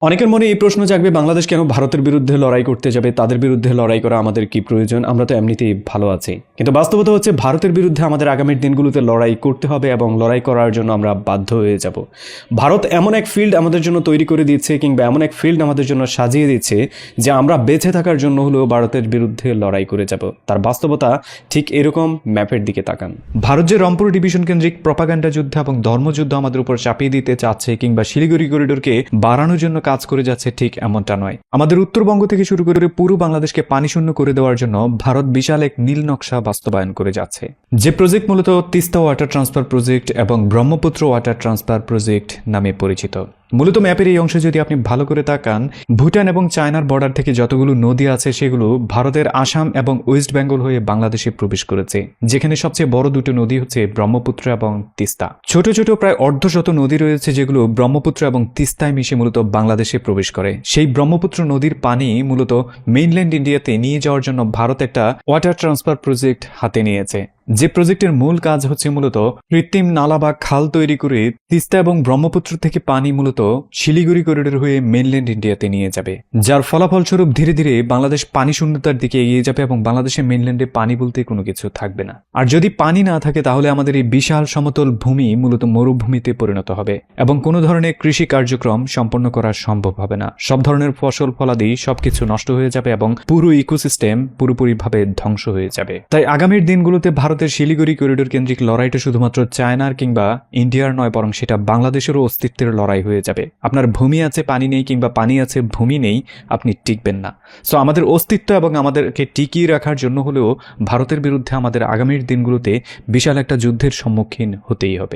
অনেকের মনে এই প্রশ্ন জাগবে, বাংলাদেশ কেন ভারতের বিরুদ্ধে লড়াই করতে যাবে? তাদের বিরুদ্ধে লড়াই করা আমাদের কি প্রয়োজন? আমরা তো এমনিতেই ভালো আছি। কিন্তু বাস্তবতা হচ্ছে ভারতের বিরুদ্ধে আমাদের আগামীর দিনগুলোতে লড়াই করতে হবে এবং লড়াই করার জন্য আমরা বাধ্য হয়ে যাব। ভারত এমন এক ফিল্ড আমাদের জন্য তৈরি করে দিচ্ছে, কিংবা এমন এক ফিল্ড আমাদের জন্য সাজিয়ে দিচ্ছে যে আমরা বেঁচে থাকার জন্য হলেও ভারতের বিরুদ্ধে লড়াই করে যাব। তার বাস্তবতা ঠিক এরকম, ম্যাপের দিকে তাকান। ভারত যে রংপুর ডিভিশন কেন্দ্রিক প্রপাগান্ডা যুদ্ধ এবং ধর্মযুদ্ধ আমাদের উপর চাপিয়ে দিতে চাচ্ছে, কিংবা শিলিগুড়ি করিডোরকে বাড়ানোর জন্য কাজ করে যাচ্ছে, ঠিক এমনটা নয়। আমাদের উত্তরবঙ্গ থেকে শুরু করে পুরো বাংলাদেশকে পানিশূন্য করে দেওয়ার জন্য ভারত বিশাল এক নীল নকশা বাস্তবায়ন করে যাচ্ছে, যে প্রজেক্ট মূলত তিস্তা ওয়াটার ট্রান্সফার প্রজেক্ট এবং ব্রহ্মপুত্র ওয়াটার ট্রান্সফার প্রজেক্ট নামে পরিচিত। মূলত ম্যাপের এই অংশে যদি আপনি ভালো করে তাকান, ভুটান এবং চায়নার বর্ডার থেকে যতগুলো নদী আছে সেগুলো ভারতের আসাম এবং ওয়েস্ট বেঙ্গল হয়ে বাংলাদেশে প্রবেশ করেছে, যেখানে সবচেয়ে বড় দুটো নদী হচ্ছে ব্রহ্মপুত্র এবং তিস্তা। ছোট ছোট প্রায় অর্ধশত নদী রয়েছে যেগুলো ব্রহ্মপুত্র এবং তিস্তায় মিশে মূলত বাংলাদেশে প্রবেশ করে। সেই ব্রহ্মপুত্র নদীর পানি মূলত মেইনল্যান্ড ইন্ডিয়াতে নিয়ে যাওয়ার জন্য ভারত একটা ওয়াটার ট্রান্সফার প্রজেক্ট হাতে নিয়েছে, যে প্রজেক্টের মূল কাজ হচ্ছে মূলত কৃত্রিম নালা বা খাল তৈরি করে তিস্তা এবং ব্রহ্মপুত্র থেকে পানি মূলত শিলিগুড়ি করিডোর হয়ে মেইনল্যান্ড ইন্ডিয়াতে নিয়ে যাবে, যার ফলাফলস্বরূপ ধীরে ধীরে বাংলাদেশ পানি শূন্যতার দিকে এগিয়ে যাবে এবং বাংলাদেশের মেইনল্যান্ডে পানি বলতে কোনো কিছু থাকবে না। আর যদি পানি না থাকে তাহলে আমাদের এই বিশাল সমতল ভূমি মূলত মরুভূমিতে পরিণত হবে এবং কোনো ধরনের কৃষি কার্যক্রম সম্পন্ন করা সম্ভব হবে না। সব ধরনের ফসল ফলাদি সবকিছু নষ্ট হয়ে যাবে এবং পুরো ইকোসিস্টেম পুরোপুরিভাবে ধ্বংস হয়ে যাবে। তাই আগামীর দিনগুলোতে ভারতের শিলিগুড়ি করিডোর কেন্দ্রিক লড়াইটা শুধুমাত্র চায়নার কিংবা ইন্ডিয়ার নয়, বরং সেটা বাংলাদেশেরও অস্তিত্বের লড়াই হয়ে যাবে। আপনার ভূমি আছে পানি নেই, কিংবা পানি আছে ভূমি নেই, আপনি টিকবেন না। সো আমাদের অস্তিত্ব এবং আমাদেরকে টিকিয়ে রাখার জন্য হলেও ভারতের বিরুদ্ধে আমাদের আগামীর দিনগুলোতে বিশাল একটা যুদ্ধের সম্মুখীন হতেই হবে।